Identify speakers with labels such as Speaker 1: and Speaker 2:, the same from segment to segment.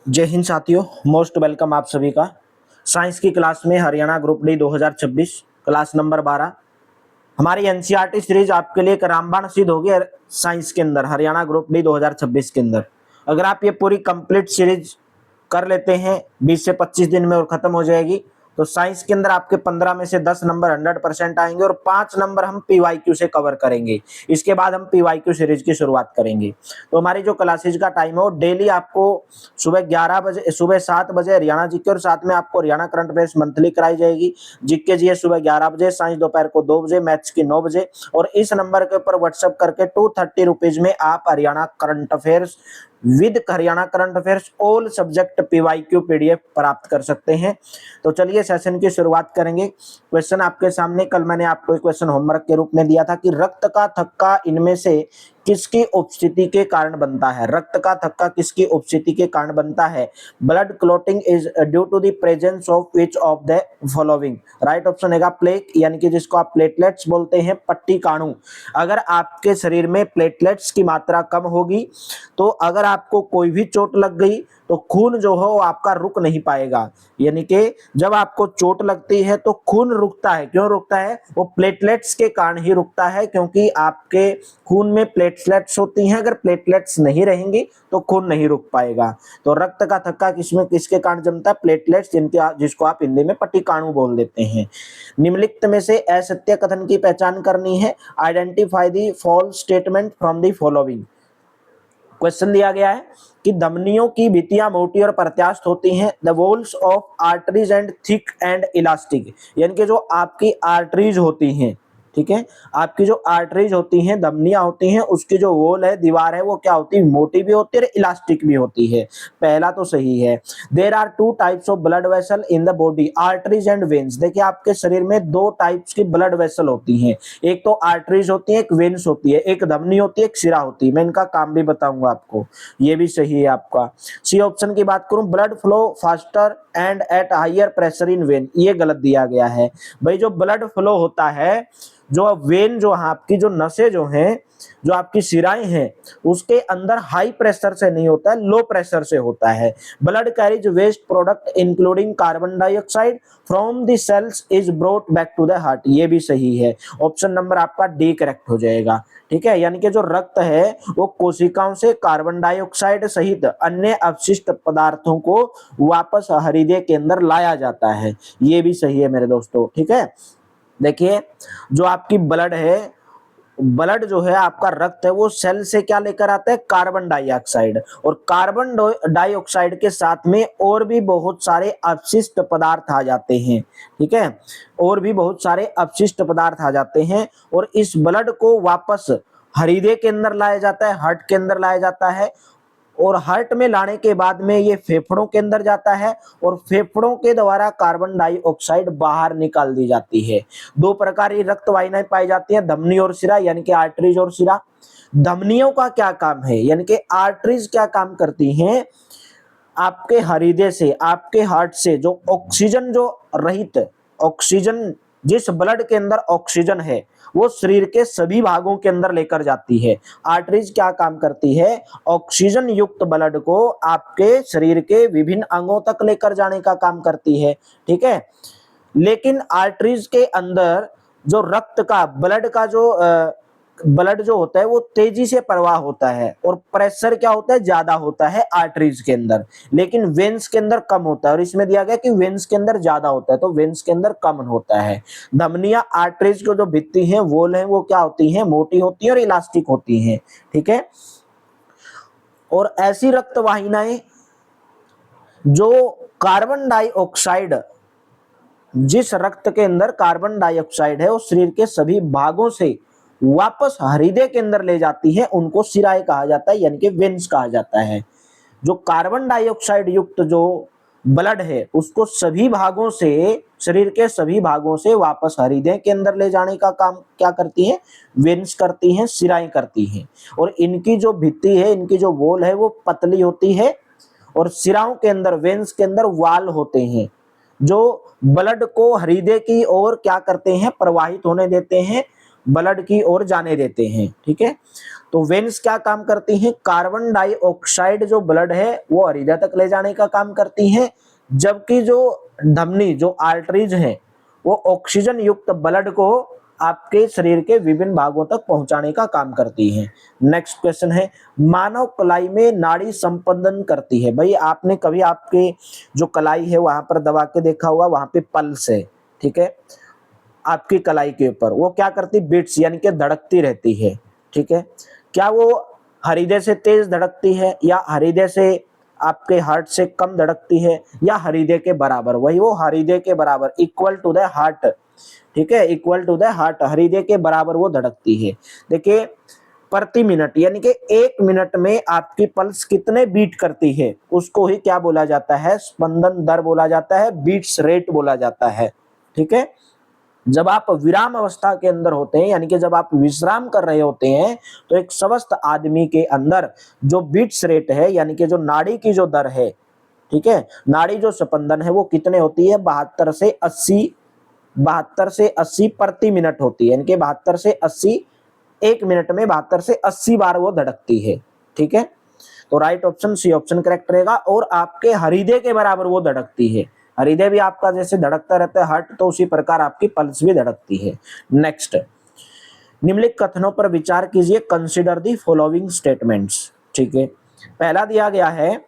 Speaker 1: जय हिंद साथियों, most welcome आप सभी का साइंस की क्लास में। Haryana group D 2026 class number 12 हमारी एनसीईआरटी सीरीज आपके लिए एक रामबाण सिद्ध होगी साइंस के अंदर, हरियाणा ग्रुप डी 2026 के अंदर। अगर आप ये पूरी कंप्लीट सीरीज कर लेते हैं 20 से 25 दिन में और खत्म हो जाएगी, तो साइंस के अंदर आपके 15 में से 10 नंबर 100% आएंगे और 5 नंबर हम पीवाईक्यू से कवर करेंगे। इसके बाद हम पीवाईक्यू सीरीज की शुरुआत करेंगे। तो हमारी जो क्लासेज का टाइम है वो डेली आपको सुबह 11 बजे, सुबह 7 बजे हरियाणा जीके और साथ में आपको हरियाणा करंट अफेयर्स मंथली कराई जाएगी। जीके जी सुबह 11 बजे, साइंस दोपहर को 2 बजे, मैथ्स की 9 बजे। और इस नंबर के ऊपर व्हाट्सएप करके 230 रुपीज में आप Haryana current affairs with Haryana current affairs all subject PYQ PDF प्राप्त कर सकते हैं। तो चलिए सेशन की शुरुआत करेंगे। क्वेश्चन आपके सामने, कल मैंने आपको एक क्वेश्चन होमवर्क के रूप में दिया था कि रक्त का थक्का इनमें से किसकी उपस्थिति के कारण बनता है। रक्त का थक्का किसकी उपस्थिति के कारण बनता है। Blood clotting is due to the presence of which of the following. Right option है प्लेक, यानी कि जिसको आप प्लेटलेट्स बोलते हैं, पट्टी काणु। अगर आपके शरीर में प्लेटलेट्स की मात्रा कम होगी, तो अगर आपको कोई भी चोट लग गई तो खून जो हो वो आपका रुक नहीं पाएगा। यानी कि जब आपको चोट लगती है तो खून रुकता है। क्यों रुकता है? वो प्लेटलेट्स के कारण ही रुकता है, क्योंकि आपके खून में प्लेटलेट्स होती हैं। अगर प्लेटलेट्स नहीं रहेंगी तो खून नहीं रुक पाएगा। तो रक्त का थक्का किसमें किसके कारण जमता है? प्लेटलेट्स, जिसको आप हिंदी में पट्टिकाणु बोल देते हैं। निम्नलिखित में से असत्य कथन की पहचान करनी है। Identify the false statement from the following. Question दिया गया है कि धमनियों की भित्तियां मोटी और प्रत्यास्थ होती हैं। The walls of arteries and thick and elastic, यानी कि जो आपकी आर्टरीज होती हैं, ठीक है, आपकी जो आर्टरीज होती हैं, धमनियां होती हैं, उसकी जो वॉल है, दीवार है, वो क्या होती है? मोटी भी होती है और इलास्टिक भी होती है। पहला तो सही है। There are two types of blood vessel in the body, arteries and veins. देखिए आपके शरीर में दो टाइप्स की ब्लड वेसल होती हैं। एक तो आर्टरीज होती है, एक वेन्स होती है, एक धमनी होती है, एक सिरा होती है। मैं इनका काम भी बताऊंगा आपको। ये भी सही है आपका। सी ऑप्शन की बात करूं, blood flow faster and at higher pressure in vein, ये गलत दिया गया है। भाई जो ब्लड फ्लो होता है, जो वेन, जो आपकी जो नसें जो हैं, जो आपकी शिराएं हैं, उसके अंदर हाई प्रेशर से नहीं होता है, लो प्रेशर से होता है। Blood carries waste product including carbon dioxide from the cells is brought back to the heart, ये भी सही है। ऑप्शन नंबर आपका डी करेक्ट हो जाएगा। ठीक है, यानी कि जो रक्त है वो कोशिकाओं से कार्बन डाइऑक्साइड सहित अन्य अपशिष्ट पदार्थों को वापस हृदय के अंदर लाया जाता है। ये भी सही है मेरे दोस्तों। ठीक है, देखिए जो आपकी ब्लड है, ब्लड जो है आपका रक्त है, वो सेल से क्या लेकर आता है? Carbon dioxide. और कार्बन डाइऑक्साइड के साथ में और भी बहुत सारे अपशिष्ट पदार्थ आ जाते हैं। ठीक है, और भी बहुत सारे अपशिष्ट पदार्थ आ जाते हैं और इस ब्लड को वापस हृदय के अंदर लाया जाता है, हार्ट के अंदर लाया जाता है। और हार्ट में लाने के बाद में ये फेफड़ों के अंदर जाता है और फेफड़ों के द्वारा कार्बन डाइऑक्साइड बाहर निकाल दी जाती है। दो प्रकार की रक्त वाहिनियां पाई जाती हैं, धमनी और सिरा, यानी कि आर्टरीज और सिरा। धमनियों का क्या काम है, यानी कि आर्टरीज क्या काम करती हैं? आपके हृदय से, आपके हार्ट से जो ऑक्सीजन, जो रहित ऑक्सीजन, जिस ब्लड के अंदर ऑक्सीजन है, वो शरीर के सभी भागों के अंदर लेकर जाती है। आर्टरीज क्या काम करती है? ऑक्सीजन युक्त ब्लड को आपके शरीर के विभिन्न अंगों तक लेकर जाने का काम करती है। ठीक है, लेकिन आर्टरीज के अंदर जो रक्त का, ब्लड जो होता है वो तेजी से प्रवाह होता है और प्रेशर क्या होता है? ज्यादा होता है आर्टरीज के अंदर, लेकिन वेन्स के अंदर कम होता है। और इसमें दिया गया कि वेन्स के अंदर ज्यादा होता है, तो वेन्स के अंदर कम होता है। धमनियां, आर्टरीज को जो भित्ति है, वॉल है, वो क्या होती है? मोटी होती है और इलास्टिक होती है। ठीक है, और ऐसी रक्त वाहिनियां जो कार्बन डाइऑक्साइड, जिस रक्त के अंदर कार्बन डाइऑक्साइड है, उस शरीर के सभी भागों से वापस हृदय के अंदर ले जाती है, उनको सिराएं कहा जाता है, यानी कि वेन्स कहा जाता है। जो कार्बन डाइऑक्साइड युक्त जो ब्लड है, उसको सभी भागों से, शरीर के सभी भागों से वापस हृदय के अंदर ले जाने का काम क्या करती हैं? वेन्स करती हैं, सिराएं करती हैं। और इनकी जो भित्ति है, इनकी जो वॉल है, वो पतली होती है और सिराओं के अंदर, वेन्स के अंदर वाल होते हैं, जो ब्लड को हृदय की ओर क्या करते हैं? प्रवाहित होने देते हैं। ब्लड की ओर जाने देते हैं। ठीक है, तो वेन्स क्या काम करती हैं, कार्बन डाइऑक्साइड जो ब्लड है वो हृदय तक ले जाने का काम करती हैं, जबकि जो धमनी जो आर्टरीज हैं वो ऑक्सीजन युक्त ब्लड को आपके शरीर के विभिन्न भागों तक पहुंचाने का काम करती हैं। नेक्स्ट क्वेश्चन है, मानव कलाई में नाड़ी संपंदन करती है। भाई आपने कभी आपके जो कलाई है वहां पर दबा के देखा होगा, वहां पे पल्स है, ठीक है, आपकी कलाई के ऊपर वो क्या करती, बीट्स यानी कि धड़कती रहती है। ठीक है, क्या वो हृदय से तेज धड़कती है या हृदय से आपके हार्ट से कम धड़कती है या हृदय के बराबर, वही वो हृदय के बराबर, इक्वल टू द हार्ट। ठीक है, इक्वल टू द हार्ट, हृदय के बराबर वो धड़कती है। देखिए प्रति मिनट यानी कि 1 मिनट में आपकी पल्स कितने बीट करती है उसको ही क्या बोला जाता है, स्पंदन दर बोला जाता है, बीट्स रेट बोला जाता है। ठीक है, जब आप विराम अवस्था के अंदर होते हैं यानी कि जब आप विश्राम कर रहे होते हैं तो एक स्वस्थ आदमी के अंदर जो बीट्स रेट है यानी कि जो नाड़ी की जो दर है, ठीक है, नाड़ी जो स्पंदन है वो कितने होती है, 72 से 80 प्रति मिनट होती है, यानी कि 72 से 80, 1 मिनट में 72 से 80 बार वो धड़कती है। ठीक है, तो right option C option correct रहेगा, और आपके हृदय के बराबर वो धड़कती है। हृदय भी आपका जैसे धड़कता रहता है हार्ट, तो उसी प्रकार आपकी पल्स भी धड़कती है। नेक्स्ट, निम्नलिखित कथनों पर विचार कीजिए, कंसीडर दी फॉलोइंग स्टेटमेंट्स। ठीक है, पहला दिया गया है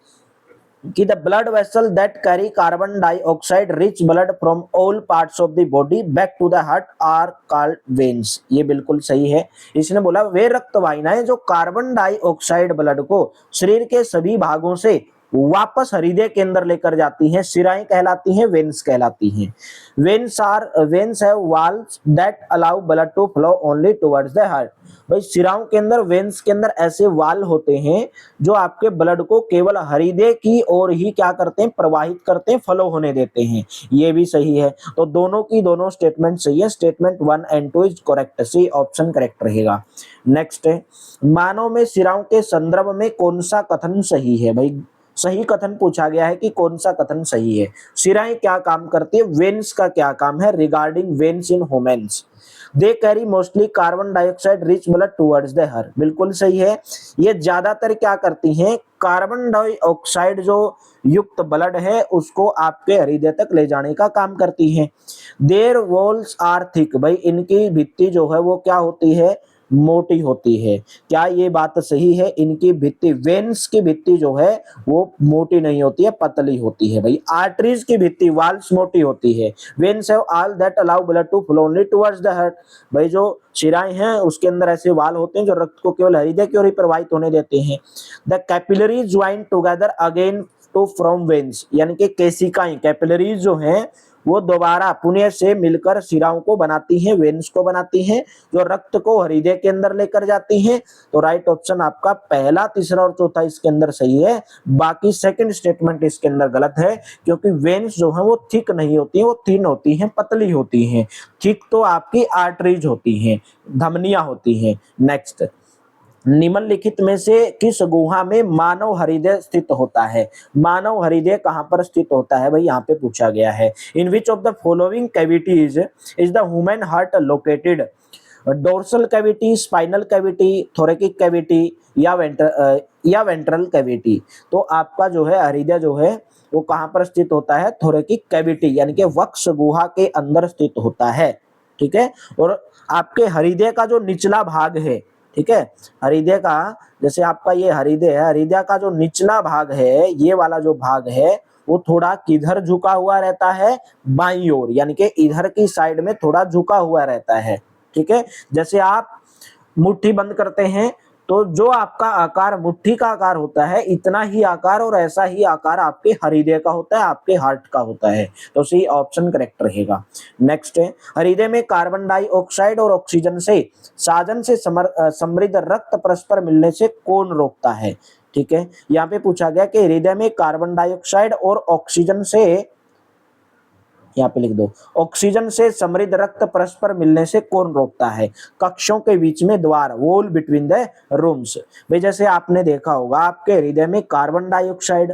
Speaker 1: कि the blood vessel that carry carbon dioxide rich blood from all parts of the body back to the heart are called veins. ये बिल्कुल सही है। इसने बोला वे रक्त वाहिनियां जो कार्बन डाइऑक्साइड ब्लड को शरीर के सभी भागों से वापस हृदय के अंदर लेकर जाती हैं, शिराएं कहलाती हैं, वेन्स कहलाती हैं। Veins have valves that allow blood to flow only towards the heart. भाई शिराओं के अंदर, वेन्स के अंदर ऐसे वाल्व होते हैं जो आपके ब्लड को केवल हृदय की ओर ही क्या करते हैं, प्रवाहित करते हैं, फ्लो होने देते हैं। ये भी सही है, तो दोनों की दोनों स्टेटमेंट सही है। Statement 1 and 2 is correct, C option correct रहेगा। नेक्स्ट है, मानव में शिराओं के संदर्भ में कौन सा कथन सही है। भाई सही कथन पूछा गया है कि कौन सा कथन सही है। शिराएं क्या काम करती है, वेन्स का क्या काम है, regarding veins in humans they carry mostly carbon dioxide rich blood towards the heart. बिल्कुल सही है, ये ज्यादातर क्या करती हैं, कार्बन डाइऑक्साइड जो युक्त ब्लड है उसको आपके हृदय तक ले जाने का काम करती हैं। देयर वॉल्स आर थिक, भाई इनकी भित्ति जो है वो क्या होती है, मोटी होती है। क्या ये बात सही है, इनकी भित्ति, वेन्स की भित्ति जो है वो मोटी नहीं होती है, पतली होती है। भाई आर्टरीज की भित्ति, वाल्स मोटी होती है। Veins have all that allow blood to flow only towards the heart. भाई जो शिराएं हैं उसके अंदर ऐसे वाल होते हैं जो रक्त को केवल हृदय की ओर ही प्रवाहित होने देते हैं। The capillaries join together again to from veins, यानी कि केशिकाएं, कैपिलरीज जो हैं वो दोबारा पुनः से मिलकर शिराओं को बनाती हैं, वेन्स को बनाती हैं, जो रक्त को हृदय के अंदर लेकर जाती हैं। तो राइट ऑप्शन आपका पहला, तीसरा और चौथा इसके अंदर सही है। बाकी सेकंड स्टेटमेंट इसके अंदर गलत है, क्योंकि वेन्स जो है वो थिक नहीं होती हैं, वो थिन होती हैं, पतली होती हैं। थिक तो आपकी आर्टरीज होती हैं, धमनियां होती हैं। नेक्स्ट, निम्नलिखित में से किस गुहा में मानव हृदय स्थित होता है। मानव हृदय कहां पर स्थित होता है, भाई यहाँ पे पूछा गया है। In which of the following cavities is the human heart located, dorsal cavity, spinal cavity, thoracic cavity या वेंट्रल कैविटी। तो आपका जो है हृदय जो है वो कहां पर स्थित होता है, थोरेकिक कैविटी यानी कि वक्ष गुहा के अंदर स्थित होता है। ठीक है, और आपके हृदय का जो निचला भाग है, ठीक है, हृदय का, जैसे आपका ये हृदय है, हृदय का जो निचला भाग है, ये वाला जो भाग है वो थोड़ा किधर झुका हुआ रहता है, बाईं ओर, यानी कि इधर की साइड में थोड़ा झुका हुआ रहता है। ठीक है, जैसे आप मुट्ठी बंद करते हैं तो जो आपका आकार मुट्ठी का आकार होता है, इतना ही आकार और ऐसा ही आकार आपके हृदय का होता है, आपके हार्ट का होता है। तो सी ऑप्शन करेक्ट रहेगा। नेक्स्ट है, हृदय में कार्बन डाइऑक्साइड और ऑक्सीजन से साजन से समृद्ध रक्त परस्पर मिलने से कौन रोकता है। ठीक है, यहाँ पे पूछा गया कि हृदय में कार्बन डाइऑक्साइड और ऑक्सीजन से, यहाँ पे लिख दो, ऑक्सीजन से समृद्ध रक्त परस्पर मिलने से कौन रोकता है। कक्षों के बीच में द्वार, वॉल बिटवीन द रूम्स। भाई जैसे आपने देखा होगा आपके हृदय में कार्बन डाइऑक्साइड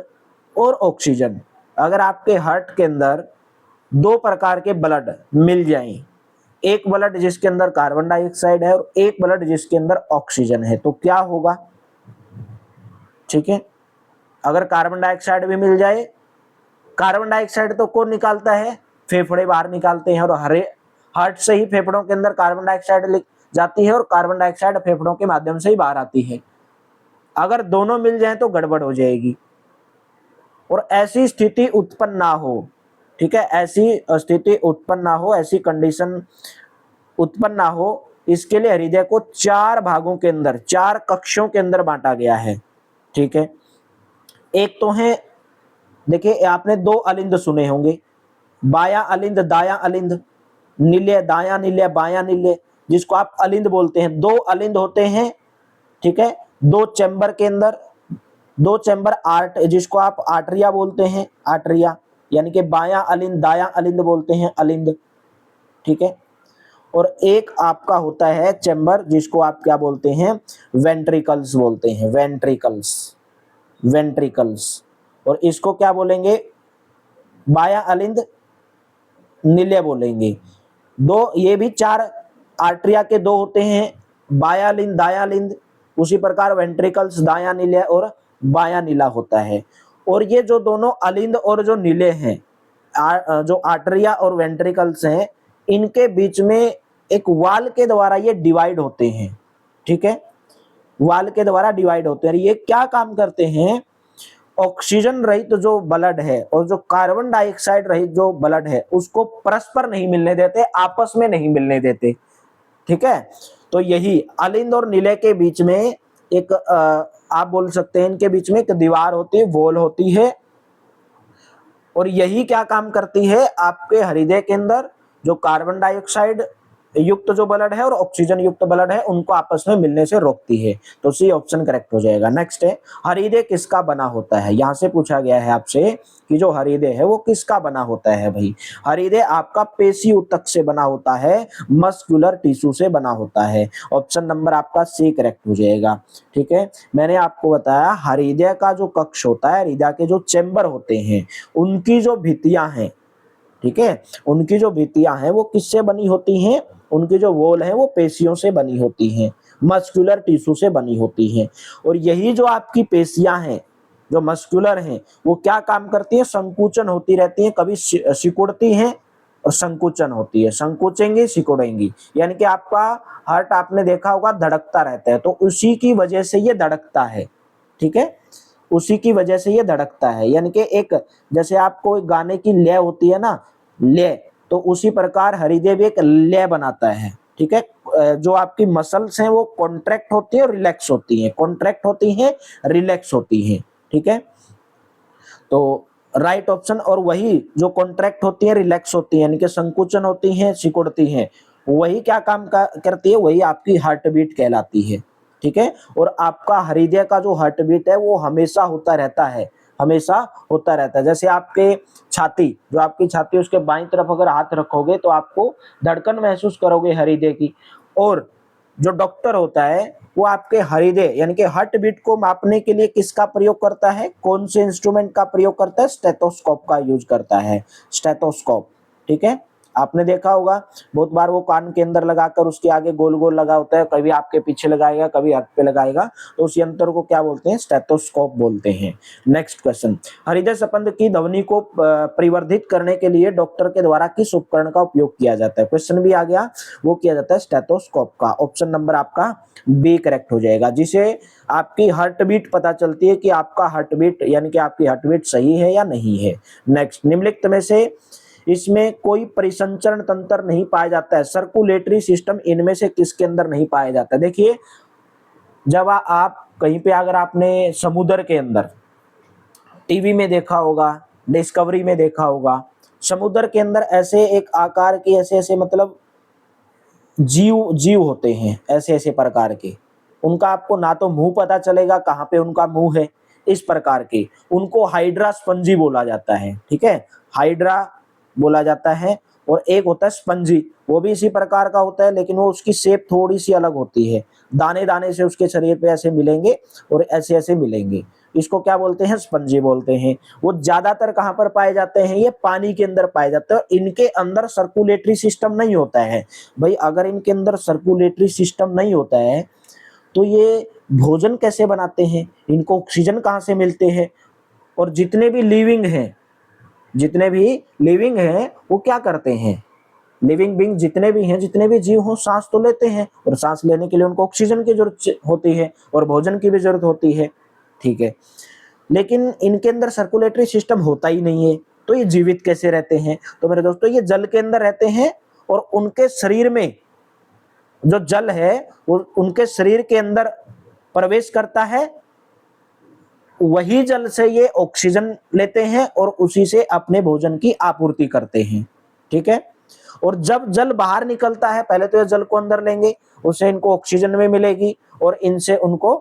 Speaker 1: और ऑक्सीजन, अगर आपके हार्ट के अंदर दो प्रकार के ब्लड मिल जाएं, एक ब्लड जिसके अंदर कार्बन डाइऑक्साइड है और एक ब्लड जिसके अंदर ऑक्सीजन है, तो क्या होगा? ठीक है, अगर कार्बन डाइऑक्साइड भी मिल जाए, कार्बन डाइऑक्साइड तो कौन निकालता है? फेफड़े बाहर निकालते हैं, और हार्ट से ही फेफड़ों के अंदर कार्बन डाइऑक्साइड जाती है और कार्बन डाइऑक्साइड फेफड़ों के माध्यम से ही बाहर आती है। अगर दोनों मिल जाए तो गड़बड़ हो जाएगी और ऐसी स्थिति उत्पन्न ना हो। ठीक है, ऐसी स्थिति उत्पन्न ना हो, ऐसी कंडीशन उत्पन्न ना हो, इसके लिए हृदय को 4 भागों के अंदर, 4 कक्षों के अंदर बांटा गया है। ठीक है, एक तो है, देखिए आपने 2 अलिंद सुने होंगे, बाया अलिंद, दाया अलिंद, नील्य, दाया नील्य, बाया नील्य, जिसको आप अलिंद बोलते हैं। 2 अलिंद होते हैं। ठीक है, 2 चैम्बर के अंदर, 2 चैम्बर आर्ट, जिसको आप आर्टरिया बोलते हैं, आर्टरिया, यानी कि बाया अलिंद, दाया अलिंद बोलते हैं, अलिंद। ठीक है, और एक आपका होता है चैम्बर जिसको आप क्या बोलते हैं? वेंट्रिकल्स बोलते हैं, वेंट्रिकल्स, वेंट्रिकल्स। और इसको क्या बोलेंगे? बाया अलिंद, नील्य बोलेंगे। ये भी 4 आर्टरिया के 2 होते हैं, बाया अलिंद, दाया अलिंद। उसी प्रकार वेंट्रिकल्स, दाया नील्य और बाया नीला होता है। और ये जो दोनों अलिंद और जो नीले हैं, जो आर्टरिया और वेंट्रिकल्स हैं, इनके बीच में एक वाल के द्वारा ये डिवाइड होते हैं। ठीक है, वाल के द्वारा डिवाइड होते हैं। ये क्या काम करते हैं? ऑक्सीजन रहित जो ब्लड है और जो कार्बन डाइऑक्साइड रहित जो ब्लड है, उसको परस्पर नहीं मिलने देते, आपस में नहीं मिलने देते। ठीक है, तो यही अलिंद और नीले के बीच में एक आप बोल सकते हैं, इनके बीच में एक दीवार होती है, वॉल होती है। और यही क्या काम करती है? आपके हृदय के अंदर जो कार्बन डाइऑक्साइड युक्त जो ब्लड है और ऑक्सीजन युक्त ब्लड है, उनको आपस में मिलने से रोकती है। तो सी ऑप्शन करेक्ट हो जाएगा। नेक्स्ट है, हृदय किसका बना होता है? यहां से पूछा गया है आपसे कि जो हृदय है वो किसका बना होता है भाई? हृदय आपका पेशी ऊतक से बना होता है, मस्कुलर टिश्यू से बना होता है। ऑप्शन नंबर आपका सी करेक्ट हो जाएगा। ठीक है, मैंने आपको बताया हृदय का जो कक्ष होता है, हृदय के जो चैम्बर होते हैं, उनकी जो भित्तियां हैं, ठीक है, उनकी जो भित्तियां हैं वो किससे बनी होती हैं? उनकी जो वॉल है वो पेशियों से बनी होती हैं, मस्कुलर टिश्यू से बनी होती हैं। और यही जो आपकी पेशियां हैं, जो मस्कुलर हैं, वो क्या काम करती हैं? संकुचन होती रहती हैं, कभी सिकुड़ती हैं और संकुचन होती है, संकुचेंगी, सिकुड़ेंगी। यानी कि आपका हार्ट आपने देखा होगा धड़कता रहता है, तो उसी की वजह से ये धड़कता है। ठीक है, उसी की वजह से ये धड़कता है। यानी कि एक, जैसे आपको एक गाने की लय होती है ना, लय, तो उसी प्रकार हृदय भी एक लय बनाता है। ठीक है, जो आपकी मसल्स हैं वो कॉन्ट्रैक्ट होती है और रिलैक्स होती हैं, कॉन्ट्रैक्ट होती हैं, रिलैक्स होती हैं। ठीक है, तो राइट ऑप्शन। और वही जो कॉन्ट्रैक्ट होती है, रिलैक्स होती है, यानी कि संकुचन होती हैं, सिकुड़ती हैं, वही क्या काम करती है? वही आपकी हार्ट बीट कहलाती है। ठीक है, और आपका हृदय का जो हार्ट बीट है वो हमेशा होता रहता है, हमेशा होता रहता है। जैसे आपके छाती, जो आपकी छाती, उसके बाईं तरफ अगर हाथ रखोगे तो आपको धड़कन महसूस करोगे हृदय की। और जो डॉक्टर होता है वो आपके हृदय यानी कि हार्ट बीट को मापने के लिए किसका प्रयोग करता है? कौन से इंस्ट्रूमेंट का प्रयोग करता है? स्टेथोस्कोप का यूज करता है, स्टेथोस्कोप। ठीक है, आपने देखा होगा बहुत बार वो कान के अंदर लगाकर उसके आगे गोल गोल लगा होता है, कभी आपके पीछे लगाएगा, कभी हाथ पे लगाएगा, तो उस यंत्र को क्या बोलते हैं? स्टेथोस्कोप बोलते हैं। नेक्स्ट क्वेश्चन, हृदय संबंध की ध्वनि को परिवर्धित करने के लिए डॉक्टर के द्वारा किस उपकरण का उपयोग किया जाता है? क्वेश्चन भी आ गया, वो किया जाता है स्टेथोस्कोप का। ऑप्शन नंबर आपका बी करेक्ट हो जाएगा, जिसे आपकी हार्ट बीट पता चलती है कि आपका हार्ट बीट यानी कि आपकी हार्ट बीट सही है या नहीं है। नेक्स्ट, निम्नलिखित में से इसमें कोई परिसंचरण तंत्र नहीं पाया जाता है, सर्कुलेटरी सिस्टम इनमें से किसके अंदर नहीं पाया जाता है? देखिए, जब आप कहीं पे, अगर आपने समुद्र के अंदर टीवी में देखा होगा, डिस्कवरी में देखा होगा, समुद्र के अंदर ऐसे एक आकार के ऐसे ऐसे मतलब जीव जीव होते हैं, ऐसे ऐसे प्रकार के, उनका आपको ना तो मुंह पता चलेगा कहाँ पे उनका मुंह है, इस प्रकार के, उनको हाइड्रा स्पंजी बोला जाता है। ठीक है, हाइड्रा बोला जाता है। और एक होता है स्पंजी, वो भी इसी प्रकार का होता है, लेकिन वो उसकी शेप थोड़ी सी अलग होती है, दाने दाने से उसके शरीर पे ऐसे मिलेंगे और ऐसे ऐसे मिलेंगे। इसको क्या बोलते हैं, स्पंजी बोलते हैं। वो ज्यादातर कहाँ पर पाए जाते हैं, ये पानी के अंदर पाए जाते हैं। इनके अंदर सर्कुलेटरी सिस्टम नहीं होता है भाई। अगर इनके अंदर सर्कुलेटरी सिस्टम नहीं होता है तो ये भोजन कैसे बनाते हैं, इनको ऑक्सीजन कहाँ से मिलते हैं। और जितने भी लिविंग हैं वो क्या करते हैं, लिविंग बीइंग जितने भी हैं, जितने भी जीव हों, सांस तो लेते हैं, और सांस लेने के लिए उनको ऑक्सीजन की जरूरत होती है और भोजन की भी जरूरत होती है, ठीक है। लेकिन इनके अंदर सर्कुलेटरी सिस्टम होता ही नहीं है, तो ये जीवित कैसे रहते हैं। तो मेरे दोस्तों ये जल के अंदर रहते हैं और उनके शरीर में जो जल है वो उनके शरीर के अंदर प्रवेश करता है। वही जल से ये ऑक्सीजन लेते हैं और उसी से अपने भोजन की आपूर्ति करते हैं, ठीक है। और जब जल बाहर निकलता है, पहले तो ये जल को अंदर लेंगे, उससे इनको ऑक्सीजन भी मिलेगी और इनसे उनको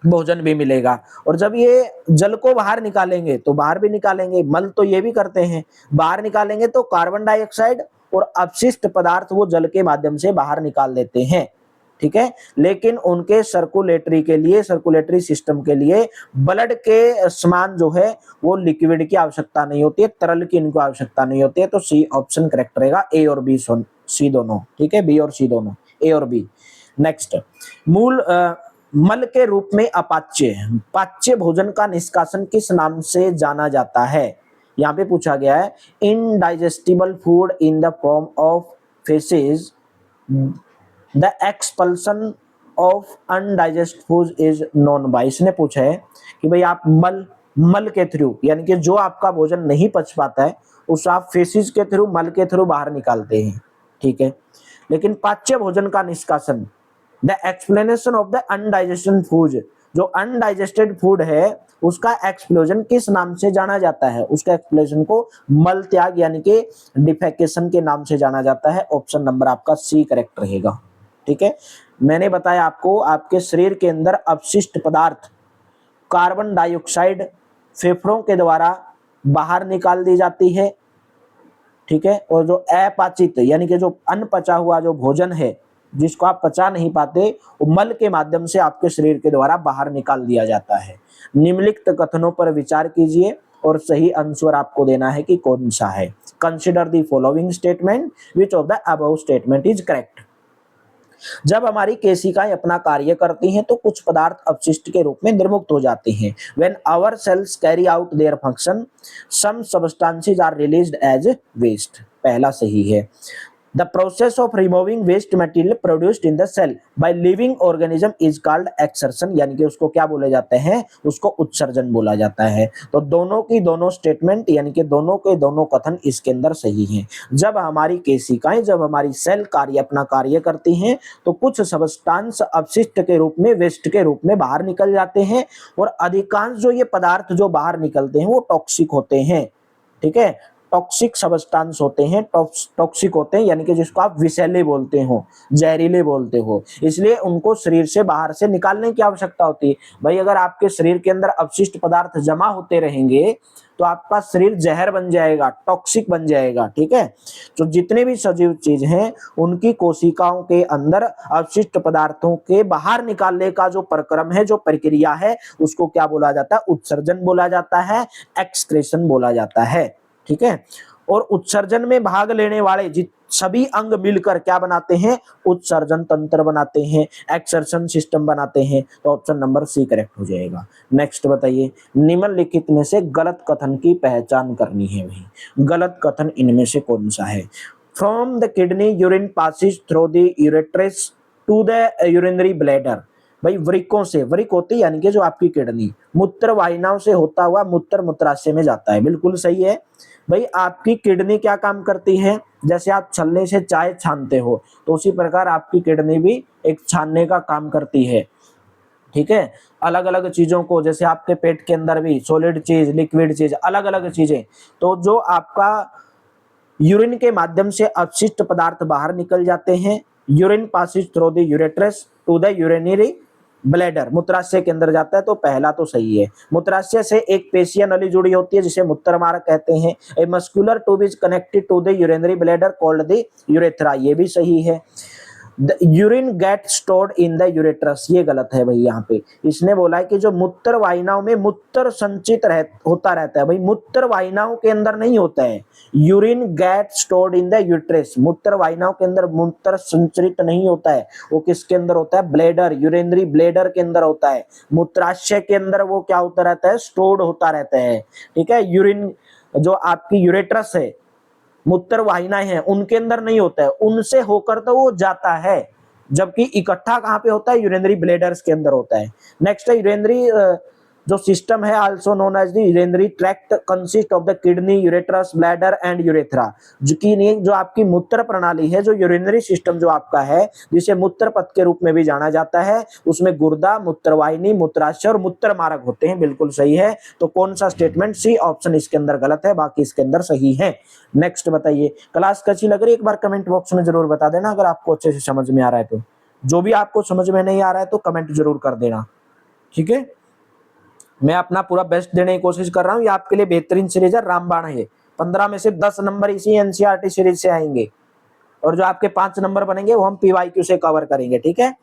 Speaker 1: भोजन भी मिलेगा। और जब ये जल को बाहर निकालेंगे तो बाहर भी निकालेंगे, मल तो ये भी करते हैं, बाहर निकालेंगे तो कार्बन डाइऑक्साइड और अपशिष्ट पदार्थ वो जल के माध्यम से बाहर निकाल देते हैं, ठीक है। लेकिन उनके सर्कुलेटरी सिस्टम के लिए ब्लड के समान जो है वो लिक्विड की आवश्यकता नहीं होती है, तरल की इनको आवश्यकता नहीं होती है। तो सी ऑप्शन करेक्ट रहेगा, ए और बी, सी दोनों, ठीक है, बी और सी दोनों, ए और बी। नेक्स्ट, मल के रूप में पाच्य भोजन का निष्कासन किस नाम से जाना जाता है। यहाँ पे पूछा गया है, indigestible food in the form of faces, the expulsion of अनडाइजेस्ट food is known by. इसने पूछा है कि भाई आप मल के थ्रू, यानी कि जो आपका भोजन नहीं पच पाता है उस आप फेसिस के थ्रू, मल के थ्रू बाहर निकालते हैं, ठीक है। लेकिन पाच्य भोजन का निष्कासन, the explanation of the undigestion food, जो अनडाइजेस्टेड फूड है उसका एक्सप्लोजन किस नाम से जाना जाता है, उसका एक्सप्लोजन को मल त्याग यानी कि डिफेकेशन के नाम से जाना जाता है। ऑप्शन नंबर आपका सी करेक्ट रहेगा, ठीक है। मैंने बताया आपको, आपके शरीर के अंदर अपशिष्ट पदार्थ कार्बन डाइऑक्साइड फेफड़ों के द्वारा बाहर निकाल दी जाती है, ठीक है। और जो अपाचित यानी कि जो अनपचा हुआ जो भोजन है जिसको आप पचा नहीं पाते, वो मल के माध्यम से आपके शरीर के द्वारा बाहर निकाल दिया जाता है। निम्नलिखित कथनों पर विचार कीजिए और सही आंसर आपको देना है कि कौन सा है। Consider the following statement, which of the above statement is correct. जब हमारी केशिकाएं अपना कार्य करती हैं तो कुछ पदार्थ अपशिष्ट के रूप में निर्मुक्त हो जाते हैं। When our cells carry out their function, some substances are released as waste। पहला सही है। The process of removing waste material produced in the cell by living organism is called exertion, यानी कि उसको क्या बोले जाते हैं, उसको उत्सर्जन बोला जाता है। तो दोनों की दोनों स्टेटमेंट यानी कि दोनों के दोनों कथन इसके अंदर सही हैं। जब हमारी केशिकाएं, जब हमारी सेल अपना कार्य करती हैं तो कुछ सब्सटेंस अपशिष्ट के रूप में, वेस्ट के रूप में बाहर निकल जाते हैं और अधिकांश जो ये पदार्थ जो बाहर निकलते हैं वो टॉक्सिक होते हैं, ठीक है। टॉक्सिक सब्सटेंस होते हैं, टॉक्सिक होते हैं यानी कि जिसको आप विषैले बोलते हो, जहरीले बोलते हो, इसलिए उनको शरीर से बाहर से निकालने की आवश्यकता होती है। भाई अगर आपके शरीर के अंदर अपशिष्ट पदार्थ जमा होते रहेंगे तो आपका शरीर जहर बन जाएगा, टॉक्सिक बन जाएगा, ठीक है। तो जितने भी सजीव चीज हैं उनकी कोशिकाओं के अंदर अपशिष्ट पदार्थों के बाहर निकालने का जो प्रक्रम है, जो प्रक्रिया है, उसको क्या बोला जाता है, उत्सर्जन बोला जाता है, एक्सक्रेशन बोला जाता है, ठीक है। और उत्सर्जन में भाग लेने वाले सभी अंग मिलकर क्या बनाते हैं, उत्सर्जन तंत्र बनाते हैं, एक्सर्शन सिस्टम बनाते हैं। तो ऑप्शन नंबर सी करेक्ट हो जाएगा। नेक्स्ट बताइए, निम्नलिखित में से गलत कथन की पहचान करनी है। भाई गलत कथन इनमें से कौन सा है। From the kidney urine passes through the ureters to the urinary bladder. भाई वृक्कों से, वृक्क होती यानी कि जो आपकी किडनी, मूत्र वाहिनियों से होता हुआ मूत्राशय में जाता है, बिल्कुल सही है। भाई आपकी किडनी क्या काम करती है, जैसे आप छलने से चाय छानते हो तो उसी प्रकार आपकी किडनी भी एक छानने का काम करती है, ठीक है। अलग अलग चीजों को, जैसे आपके पेट के अंदर भी सॉलिड चीज, लिक्विड चीज, अलग अलग चीजें, तो जो आपका यूरिन के माध्यम से अपशिष्ट पदार्थ बाहर निकल जाते हैं। Urine passes through the ureters to the urinary bladder, मूत्राशय के अंदर जाता है, तो पहला तो सही है। मूत्राशय से एक पेशीय नली जुड़ी होती है जिसे मूत्रमार्ग कहते हैं। A muscular tube is connected to the urinary bladder called the urethra, ये भी सही है। The urine get stored in the ureters, ये गलत है भाई। यहाँ पे इसने बोला है कि जो मूत्र वाहिनियों में मूत्र संचित होता रहता है भाई, मूत्र वाहिनियों के अंदर नहीं होता है। Urine get stored in the uterus, मूत्र वाहिनियों के अंदर मूत्र संचित नहीं होता है, वो किसके अंदर होता है? ब्लेडर, यूरिनरी ब्लेडर के अंदर होता है। मूत्राशय के अंदर वो क्या होता रहता है? स्टोर्ड होता रहता है। ठीक है, यूरिन जो आपकी यूरेट्रस है, मूत्र वाहिनियां हैं, उनके अंदर नहीं होता है, उनसे होकर तो वो जाता है, जबकि इकट्ठा कहाँ पे होता है? यूरिनरी ब्लेडर्स के अंदर होता है। नेक्स्ट है यूरिनरी जो सिस्टम है also known as the urinary tract consist of the kidney, ureters, bladder and urethra. जो आपकी मूत्र प्रणाली है, जो यूरिनरी सिस्टम जो आपका है, जिसे मूत्र पथ के रूप में भी जाना जाता है, उसमें गुर्दा, मूत्रवाहिनी, मूत्राशय और मूत्र मार्ग होते हैं। बिल्कुल सही है। तो कौन सा स्टेटमेंट? सी ऑप्शन इसके अंदर गलत है, बाकी इसके अंदर सही है। नेक्स्ट बताइए, क्लास कैसी लग रही है? एक बार कमेंट बॉक्स में जरूर बता देना अगर आपको अच्छे से समझ में आ रहा है तो। जो भी आपको समझ में नहीं आ रहा है तो कमेंट जरूर कर देना, ठीक है। मैं अपना पूरा बेस्ट देने की कोशिश कर रहा हूँ। ये आपके लिए बेहतरीन सीरीज है, रामबाण है। 15 में से 10 नंबर इसी एनसीईआरटी सीरीज से आएंगे, और जो आपके 5 नंबर बनेंगे वो हम पीवाईक्यू से कवर करेंगे, ठीक है।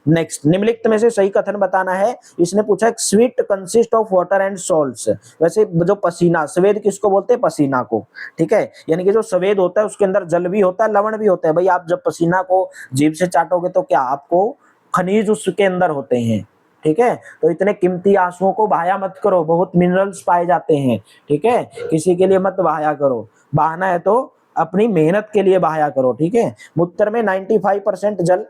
Speaker 1: नेक्स्ट, निम्नलिखित में से सही कथन बताना है। इसने पूछा sweet consist of water and salts. वैसे जो पसीना, स्वेद किसको बोलते हैं? पसीना को, ठीक है। यानी कि जो स्वेद होता है उसके अंदर जल भी होता है, लवण भी होता है। भाई आप जब पसीना को जीभ से चाटोगे तो क्या आपको खनिज उसके अंदर होते हैं, ठीक है। तो इतने कीमती आंसुओं को बहाया मत करो, बहुत मिनरल्स पाए जाते हैं, ठीक है। किसी के लिए मत बहाया करो, बहाना है तो अपनी मेहनत के लिए बहाया करो, ठीक है। मूत्र में 95% जल,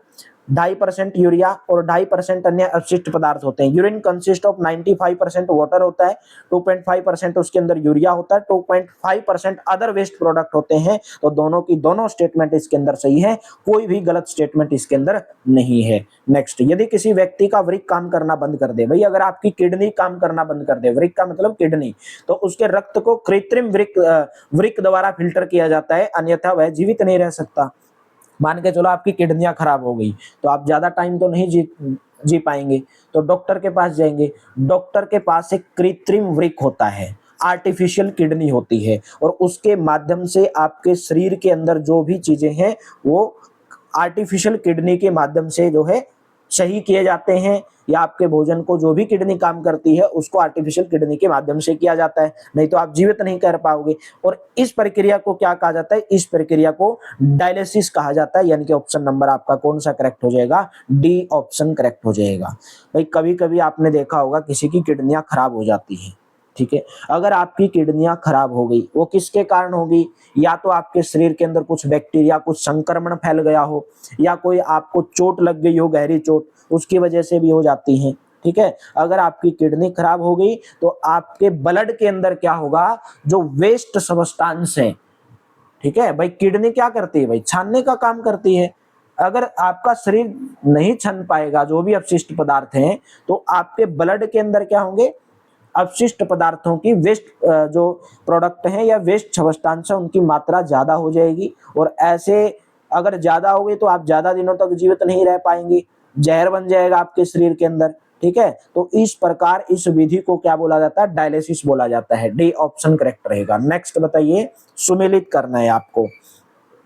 Speaker 1: 2.5% यूरिया और 2.5% अन्य अपशिष्ट पदार्थ होते हैं। यूरिन कंसिस्ट ऑफ 95% वाटर होता है, 2.5% उसके अंदर यूरिया होता है, 2.5% अदर वेस्ट प्रोडक्ट होते हैं। तो दोनों की दोनों स्टेटमेंट इसके अंदर सही है, कोई भी गलत स्टेटमेंट इसके अंदर नहीं है। नेक्स्ट, यदि किसी व्यक्ति का वृक्क काम करना बंद कर दे, भाई अगर आपकी किडनी काम करना बंद कर दे, वृक्क का मतलब किडनी, तो उसके रक्त को कृत्रिम वृक्क द्वारा फिल्टर किया जाता है, अन्यथा वह जीवित नहीं रह सकता। मान के चलो आपकी किडनियां खराब हो गई, तो आप ज्यादा टाइम तो नहीं जी पाएंगे, तो डॉक्टर के पास जाएंगे। डॉक्टर के पास एक कृत्रिम वृक्क होता है, आर्टिफिशियल किडनी होती है, और उसके माध्यम से आपके शरीर के अंदर जो भी चीजें हैं वो आर्टिफिशियल किडनी के माध्यम से जो है सही किए जाते हैं, या आपके भोजन को जो भी किडनी काम करती है उसको आर्टिफिशियल किडनी के माध्यम से किया जाता है, नहीं तो आप जीवित नहीं कर पाओगे। और इस प्रक्रिया को क्या कहा जाता है? इस प्रक्रिया को डायलिसिस कहा जाता है। यानी कि ऑप्शन नंबर आपका कौन सा करेक्ट हो जाएगा? डी ऑप्शन करेक्ट हो जाएगा। भाई कभी कभी आपने देखा होगा किसी की किडनियां खराब हो जाती है, ठीक है। अगर आपकी किडनियां खराब हो गई, वो किसके कारण होगी? या तो आपके शरीर के अंदर कुछ बैक्टीरिया, कुछ संक्रमण फैल गया हो, या कोई आपको चोट लग गई हो, गहरी चोट, उसकी वजह से भी हो जाती है, ठीक है। अगर आपकी किडनी खराब हो गई तो आपके ब्लड के अंदर क्या होगा? जो वेस्ट सब्सटेंस है, ठीक है। भाई किडनी क्या करती है? भाई छानने का काम करती है। अगर आपका शरीर नहीं छान पाएगा जो भी अपशिष्ट पदार्थ हैं, तो आपके ब्लड के अंदर क्या होंगे? अपशिष्ट पदार्थों की वेस्ट जो प्रोडक्ट हैं या वेस्ट सब्सटेंस है उनकी मात्रा ज्यादा हो जाएगी, और ऐसे अगर ज्यादा हो गई तो आप ज्यादा दिनों तक जीवित नहीं रह पाएंगे, जहर बन जाएगा आपके शरीर के अंदर, ठीक है। तो इस प्रकार इस विधि को क्या बोला जाता है? डायलिसिस बोला जाता है। डी ऑप्शन करेक्ट रहेगा। नेक्स्ट बताइए, सुमेलित करना है आपको।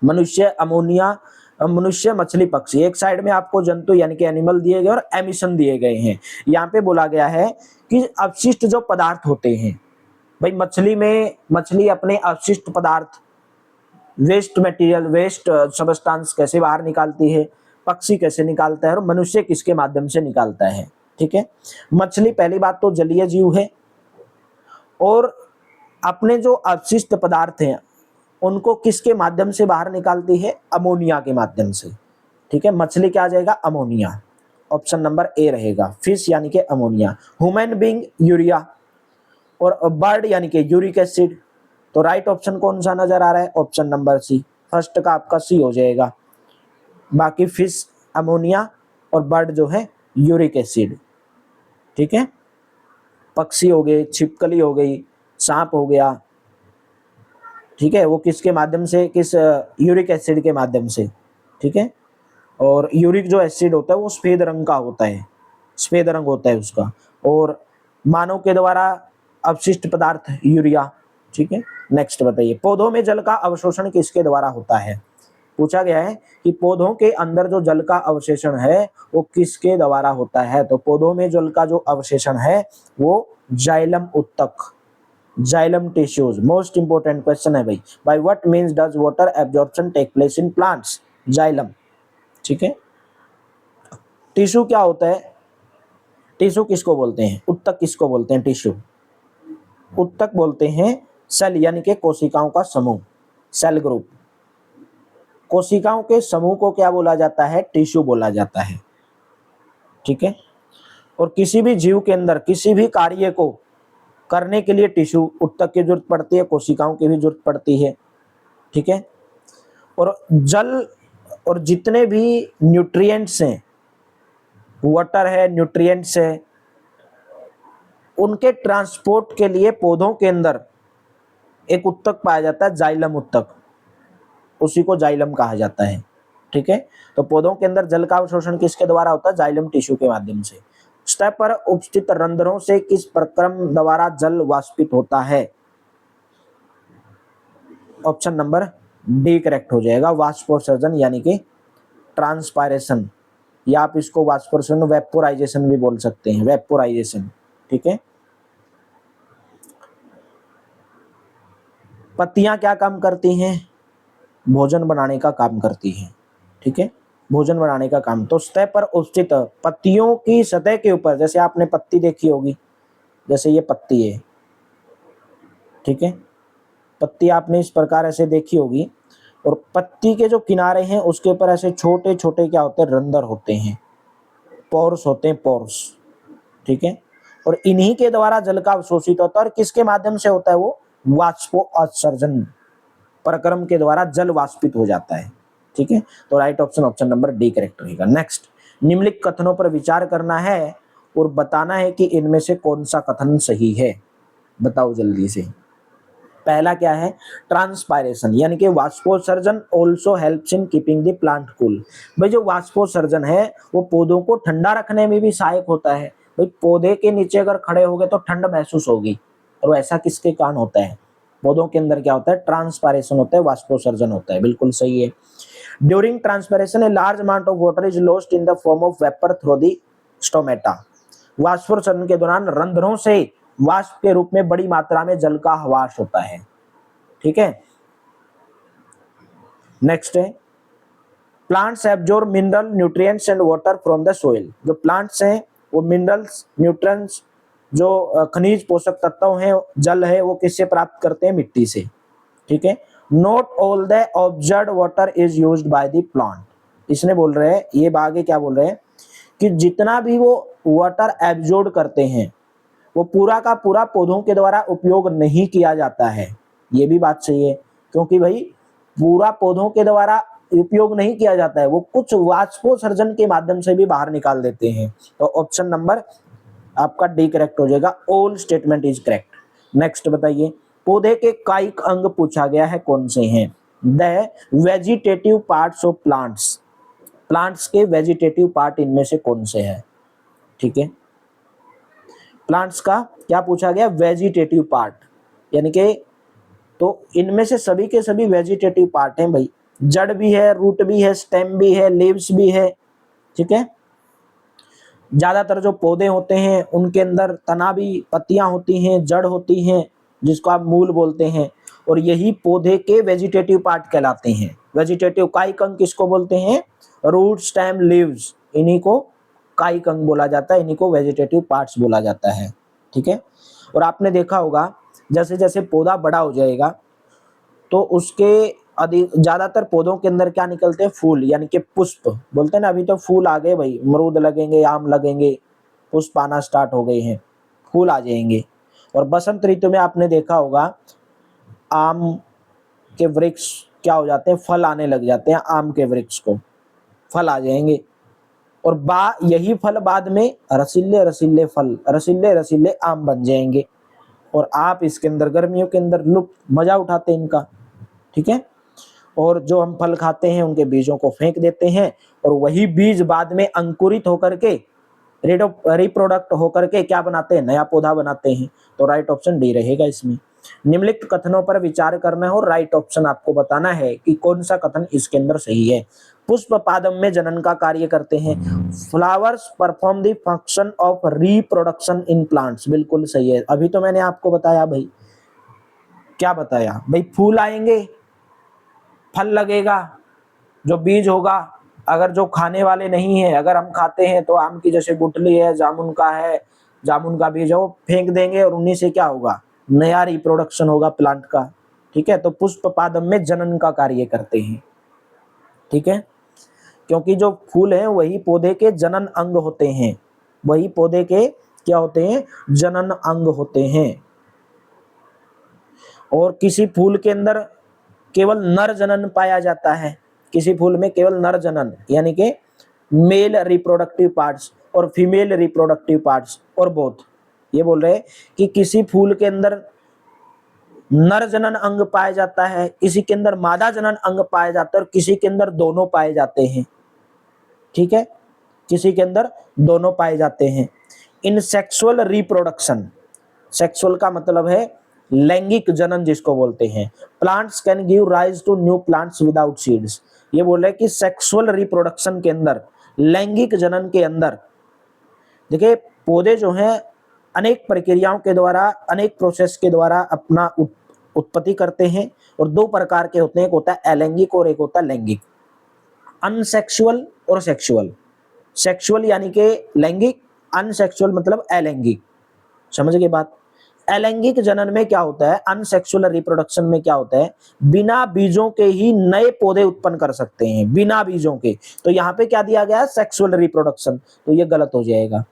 Speaker 1: मनुष्य, अमोनिया, मनुष्य, मछली, पक्षी, एक साइड में आपको जंतु यानी कि एनिमल दिए गए और एमिशन दिए गए हैं। यहाँ पे बोला गया है कि अपशिष्ट जो पदार्थ होते हैं, भाई मछली अपने अपशिष्ट पदार्थ, वेस्ट मटेरियल, वेस्ट सब्सटेंस कैसे बाहर निकालती है, पक्षी कैसे निकालता है, और मनुष्य किसके माध्यम से निकालता है, ठीक है। मछली पहली बात तो जलीय जीव है, और अपने जो अपशिष्ट पदार्थ हैं उनको किसके माध्यम से बाहर निकालती है? अमोनिया के माध्यम से, ठीक है। मछली क्या आ जाएगा? अमोनिया। ऑप्शन नंबर ए रहेगा, फिश यानी कि अमोनिया। ह्यूमन बीइंग यूरिया, और बर्ड यानी कि यूरिक एसिड। तो राइट ऑप्शन कौन सा नजर आ रहा है? ऑप्शन नंबर सी, फर्स्ट का आपका सी हो जाएगा। बाकी फिश अमोनिया और बर्ड जो है यूरिक एसिड, ठीक है। पक्षी हो गए, छिपकली हो गई, सांप हो गया, ठीक है, वो किसके माध्यम से? किस यूरिक एसिड के माध्यम से, ठीक है। और यूरिक जो एसिड होता है वो सफेद रंग का होता है, सफेद रंग होता है उसका। और मानव के द्वारा अपशिष्ट पदार्थ यूरिया, ठीक है। नेक्स्ट बताइए, पौधों में जल का अवशोषण किसके द्वारा होता है? पूछा गया है कि पौधों के अंदर जो जल का अवशेषण है वो किसके द्वारा होता है? तो पौधों में जल का जो अवशेषण है वो जाइलम उत्तक, xylem tissues. Most important question है भाई, by what means does water absorption take place in plants? Xylem. ठीक है, टिश्यू क्या होता है? टिश्यू किसको बोलते हैं? उत्तक किसको बोलते हैं? टिश्यू उत्तक बोलते हैं सेल यानी कि कोशिकाओं का समूह, सेल ग्रुप। कोशिकाओं के समूह को क्या बोला जाता है? टिश्यू बोला जाता है। ठीक है, और किसी भी जीव के अंदर किसी भी कार्य को करने के लिए टिश्यू उत्तक की जरूरत पड़ती है, कोशिकाओं की भी जरूरत पड़ती है। ठीक है, और जल और जितने भी न्यूट्रिएंट्स हैं, वाटर है, न्यूट्रिएंट्स है, उनके ट्रांसपोर्ट के लिए पौधों के अंदर एक उत्तक पाया जाता है, जाइलम उत्तक, उसी को जाइलम कहा जाता है। ठीक है, तो पौधों के अंदर जल का अवशोषण किसके द्वारा होता है? जाइलम टिश्यू के माध्यम से। स्टेप पर उपस्थित रंध्रों से किस प्रक्रम द्वारा जल वाष्पित होता है? ऑप्शन नंबर डी करेक्ट हो जाएगा, वाष्पोत्सर्जन यानी कि ट्रांसपायरेशन, या आप इसको वाष्पोत्सर्जन वेपोराइजेशन भी बोल सकते हैं, वेपोराइजेशन। ठीक है, पत्तियां क्या काम करती हैं? भोजन बनाने का काम करती हैं। ठीक है, भोजन बनाने का काम। तो सतह पर उपस्थित पत्तियों की सतह के ऊपर, जैसे आपने पत्ती देखी होगी, जैसे ये पत्ती है, ठीक है, पत्ती आपने इस प्रकार ऐसे देखी होगी, और पत्ती के जो किनारे हैं उसके ऊपर ऐसे छोटे छोटे क्या होते हैं? रंध्र होते हैं, पोर्स होते हैं, पोर्स। ठीक है, और इन्हीं के द्वारा जल का अवशोषित होता है, और किसके माध्यम से होता है? वो वाष्पोत्सर्जन प्रक्रम के द्वारा जल वाष्पित हो जाता है। ठीक है, तो right option option number D correct रहेगा। नेक्स्ट, निम्नलिखित कथनों पर विचार करना है और बताना है कि इनमें से कौन सा कथन सही है। बताओ जल्दी से। पहला क्या है? ट्रांसपायरेशन यानी कि वाष्पोत्सर्जन also helps in keeping the plant cool. भाई जो वाष्पोत्सर्जन है वो पौधों को ठंडा रखने में भी सहायक होता है। भाई पौधे के नीचे अगर खड़े हो गए तो ठंड महसूस होगी, और ऐसा किसके कारण होता है? पौधों के अंदर क्या होता है? ट्रांसपायरेशन होता है, वाष्पोत्सर्जन होता है। बिल्कुल सही है। During transpiration a large amount of water is lost in the form of vapour through the stomata. वाष्पोत्सर्जन के दौरान रंध्रों से वाष्प के रूप में बड़ी मात्रा में जल का ह्रास होता है। ठीक है, नेक्स्ट है, plants absorb mineral nutrients and water from the soil. जो प्लांट्स हैं वो मिनरल्स, न्यूट्रिएंट्स, जो खनिज पोषक तत्व हैं, जल है, वो किससे प्राप्त करते हैं? मिट्टी से। ठीक है, not all the observed water is used by the plant. इसने बोल रहे हैं, ये आगे क्या बोल रहे हैं कि जितना भी वो वाटर एब्जॉर्ब करते हैं वो पूरा का पूरा पौधों के द्वारा उपयोग नहीं किया जाता है। ये भी बात सही है, क्योंकि भाई पूरा पौधों के द्वारा उपयोग नहीं किया जाता है, वो कुछ वाष्पोत्सर्जन के माध्यम से भी बाहर निकाल देते हैं। तो ऑप्शन नंबर आपका डी करेक्ट हो जाएगा, all statement is correct. Next बताइए, पौधे के कायिक अंग पूछा गया है, कौन से हैं? The vegetative parts of plants. Plants के वेजिटेटिव पार्ट इनमें से कौन से हैं? ठीक है, प्लांट्स का क्या पूछा गया? वेजिटेटिव पार्ट, यानी कि तो इनमें से सभी के सभी वेजिटेटिव पार्ट हैं भाई। जड़ भी है, रूट भी है, स्टेम भी है, लीव्स भी है। ठीक है, ज्यादातर जो पौधे होते हैं उनके अंदर तना भी, पत्तियां होती हैं, जड़ होती हैं, जिसको आप मूल बोलते हैं, और यही पौधे के वेजिटेटिव पार्ट कहलाते हैं। वेजिटेटिव कायिक अंग किसको बोलते हैं? रूट, स्टेम, लीव्स, इन्हीं को कायिक अंग बोला जाता है, इन्हीं को वेजिटेटिव पार्ट्स बोला जाता है। ठीक है, और आपने देखा होगा जैसे जैसे पौधा बड़ा हो जाएगा तो उसके अधिक ज्यादातर पौधों के अंदर क्या निकलते हैं? फूल, यानी कि पुष्प बोलते हैं ना। अभी तो फूल आ गए भाई, अमरूद लगेंगे, आम लगेंगे, पुष्प आना स्टार्ट हो गए हैं, फूल आ जाएंगे। और बसंत ऋतु में आपने देखा होगा आम के वृक्ष क्या हो जाते हैं? फल आने लग जाते हैं, आम के वृक्ष को फल आ जाएंगे, और यही फल बाद में रसीले रसीले फल, रसीले रसीले आम बन जाएंगे, और आप इसके अंदर गर्मियों के अंदर लुत्फ मजा उठाते हैं इनका। ठीक है, और जो हम फल खाते हैं उनके बीजों को फेंक देते हैं, और वही बीज बाद में अंकुरित होकर के रिप्रोडक्ट होकर के क्या बनाते हैं? नया पौधा बनाते हैं। तो राइट ऑप्शन डी रहेगा इसमें। निम्नलिखित कथनों पर विचार करना है और राइट ऑप्शन आपको बताना है कि कौन सा कथन इसके अंदर सही है। पुष्प पादप में जनन का कार्य करते हैं। Flowers perform the function of reproduction in plants, बिल्कुल सही है। अभी तो मैंने आपको बताया भाई, क्या बताया भाई, फूल आएंगे, फल लगेगा, जो बीज होगा, अगर जो खाने वाले नहीं है, अगर हम खाते हैं तो आम की जैसे गुठली है, जामुन का है, जामुन का बीज है, वो फेंक देंगे और उन्हीं से क्या होगा, नया रिप्रोडक्शन होगा प्लांट का। ठीक है, तो पुष्प पादप में जनन का कार्य करते हैं। ठीक है, क्योंकि जो फूल है वही पौधे के जनन अंग होते हैं, वही पौधे के क्या होते हैं, जनन अंग होते हैं। और किसी फूल के अंदर केवल नर जनन पाया जाता है, किसी फूल में केवल नर जनन, यानी कि मेल रिप्रोडक्टिव पार्ट्स और फीमेल रिप्रोडक्टिव पार्ट्स और बोथ। ये बोल रहे हैं कि किसी फूल के अंदर नर जनन अंग पाया जाता है, किसी के अंदर मादा जनन अंग पाया जाता है और किसी के अंदर दोनों पाए जाते हैं। ठीक है, किसी के अंदर दोनों पाए जाते हैं। इन सेक्सुअल रिप्रोडक्शन, सेक्सुअल का मतलब है लैंगिक जनन जिसको बोलते हैं, plants can give rise to new plants without seeds. ये बोल रहे हैं कि सेक्सुअल रिप्रोडक्शन के अंदर, लैंगिक जनन के अंदर, देखिए पौधे जो हैं अनेक प्रक्रियाओं के द्वारा, अनेक प्रोसेस के द्वारा अपना उत्पत्ति करते हैं। और दो प्रकार के होते हैं, एक होता है अलैंगिक और एक होता है लैंगिक। अनसेक्सुअल और सेक्सुअल। सेक्सुअल यानी कि लैंगिक, अनसेक्सुअल मतलब अलैंगिक। समझ गए बात। अलैंगिक जनन में क्या होता है, अनसेक्सुअल रिप्रोडक्शन में क्या होता है, बिना बीजों के ही नए पौधे उत्पन्न कर सकते हैं, बिना बीजों के। तो यहाँ पे क्या दिया गया है, सेक्सुअल रिप्रोडक्शन, तो ये गलत हो जाएगा,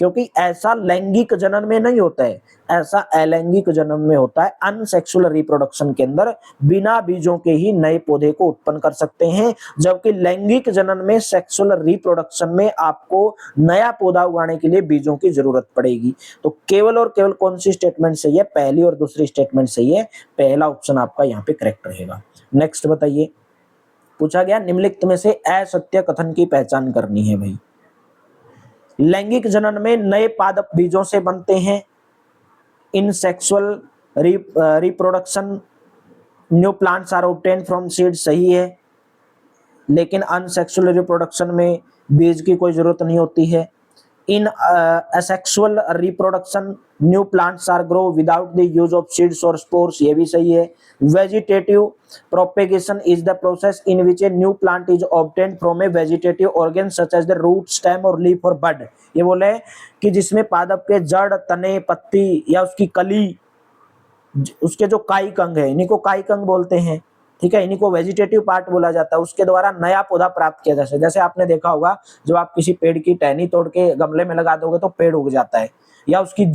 Speaker 1: क्योंकि ऐसा लैंगिक जनन में नहीं होता है, ऐसा अलैंगिक जनन में होता है। अनसेक्सुअल रिप्रोडक्शन के अंदर बिना बीजों के ही नए पौधे को उत्पन्न कर सकते हैं, जबकि लैंगिक जनन में, सेक्सुअल रिप्रोडक्शन में आपको नया पौधा उगाने के लिए बीजों की जरूरत पड़ेगी। तो केवल और केवल कौन सी स्टेटमेंट सही है, पहली और दूसरी स्टेटमेंट सही है, पहला ऑप्शन आपका यहाँ पे करेक्ट रहेगा। नेक्स्ट बताइए, पूछा गया निम्नलिखित में से असत्य कथन की पहचान करनी है भाई। लैंगिक जनन में नए पादप बीजों से बनते हैं। In sexual reproduction new plants are obtained from seed, सही है। लेकिन अनसेक्सुअल रिप्रोडक्शन में बीज की कोई जरूरत नहीं होती है। In asexual reproduction new plants are grow without the use of seeds और स्पोर्स, ये भी सही है। Vegetative propagation is the process in which a new plant is obtained from a vegetative organ such as the root, stem और leaf और bud. ये बोले कि जिसमें पादप के जड़, तने, पत्ती या उसकी कली, उसके जो कायिक अंग है, इन्हीं को कायिक अंग बोलते हैं। ठीक है, इन्हीं को वेजिटेटिव पार्ट बोला जाता है, उसके द्वारा नया पौधा प्राप्त किया जा सकता है। जैसे आपने देखा होगा, जब आप किसी पेड़ की टहनी तोड़ के गमले में लगा दोगे तो पेड़ उग जाता है, या उसकी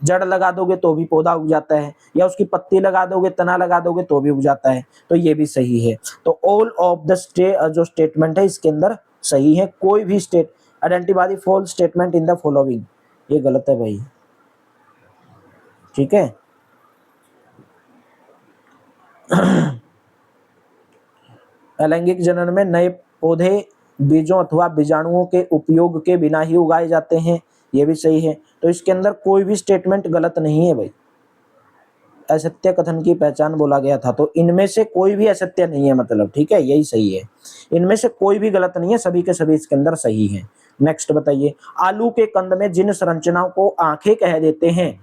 Speaker 1: जड़ लगा दोगे तो भी पौधा उग जाता है, या उसकी पत्ती लगा दोगे, तना लगा दोगे तो भी उग जाता है। तो ये भी सही है। तो ऑल ऑफ द जो स्टेटमेंट है इसके अंदर सही है। कोई भी identify the false statement in the following, ये गलत है भाई। ठीक है, अलैंगिक जनन में नए पौधे बीजों अथवा बीजाणुओं के उपयोग के बिना ही उगाए जाते हैं, ये भी सही है। तो इसके अंदर कोई भी स्टेटमेंट गलत नहीं है भाई। असत्य कथन की पहचान बोला गया था, तो इनमें से कोई भी असत्य नहीं है, मतलब ठीक है, यही सही है। इनमें से कोई भी गलत नहीं है, सभी के सभी इसके अंदर सही है। नेक्स्ट बताइए, आलू के कंद में जिन संरचनाओं को आंखें कह देते हैं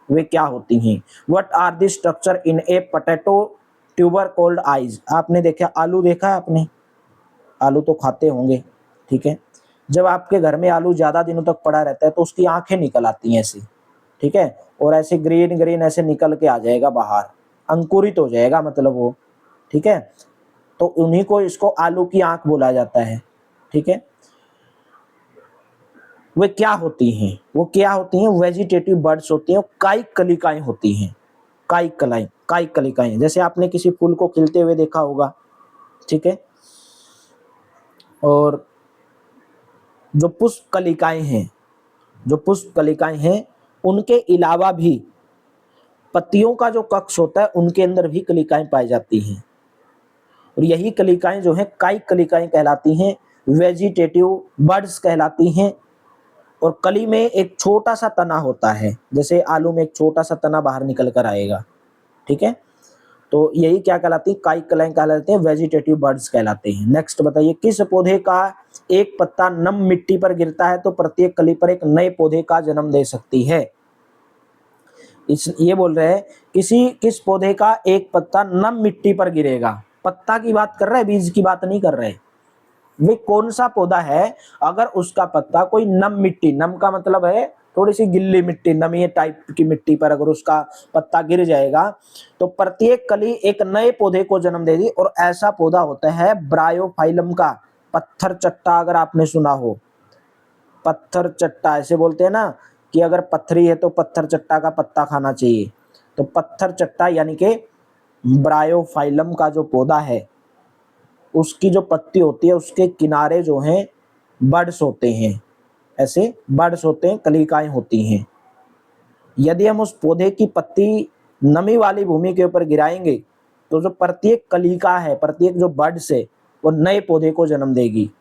Speaker 1: वे क्या होती हैं? What are the structure in a potato tuber called eyes? आपने देखा, आलू देखा है आपने, आलू तो खाते होंगे। ठीक है, जब आपके घर में आलू ज्यादा दिनों तक पड़ा रहता है तो उसकी आंखें निकल आती हैं ऐसी। ठीक है, और ऐसे ग्रीन ग्रीन ऐसे निकल के आ जाएगा बाहर, अंकुरित हो जाएगा मतलब वो। ठीक है, तो उन्हीं को, इसको आलू की आंख बोला जाता है। ठीक है, वे क्या होती हैं? वो क्या होती हैं? वेजिटेटिव बर्ड्स होती हैं, कायिक कलिकाएं होती हैं। कायिक कलिकाएं, जैसे आपने किसी फूल को खिलते हुए देखा होगा। ठीक है, और जो पुष्प कलिकाएं हैं उनके अलावा भी पत्तियों का जो कक्ष होता है उनके अंदर भी कलिकाएं पाई जाती हैं, और यही कलिकाएं जो हैं कायिक कलिकाएं कहलाती हैं, वेजिटेटिव बर्ड्स कहलाती हैं। और कली में एक छोटा सा तना होता है, जैसे आलू में एक छोटा सा तना बाहर निकल कर आएगा। ठीक है, तो यही क्या कहलाती है, कायिक कलाएं कहलाते हैं, वेजिटेटिव बर्ड्स कहलाते हैं। नेक्स्ट बताइए, किस पौधे का एक पत्ता नम मिट्टी पर गिरता है तो प्रत्येक कली पर एक नए पौधे का जन्म दे सकती है? ये बोल रहे हैं किस पौधे का एक पत्ता नम मिट्टी पर गिरेगा, पत्ता की बात कर रहे हैं, बीज की बात नहीं कर रहे। वे कौन सा पौधा है अगर उसका पत्ता कोई नम मिट्टी, नम का मतलब है थोड़ी सी गिल्ली मिट्टी, नमी टाइप की मिट्टी पर अगर उसका पत्ता गिर जाएगा तो प्रत्येक कली एक नए पौधे को जन्म देगी। और ऐसा पौधा होता है ब्रायोफाइलम का पत्थर चट्टा, अगर आपने सुना हो, पत्थर चट्टा ऐसे बोलते हैं ना कि अगर पत्थरी है तो पत्थर चट्टा का पत्ता खाना चाहिए, तो पत्थर चट्टा यानी कि ब्रायोफाइलम का जो पौधा है उसकी जो पत्ती होती है उसके किनारे जो हैं बड्स होते हैं, ऐसे बड्स होते हैं, कलिकाएं होती हैं। यदि हम उस पौधे की पत्ती नमी वाली भूमि के ऊपर गिराएंगे तो जो प्रत्येक कलिका है, प्रत्येक जो बड्स है, वो नए पौधे को जन्म देगी।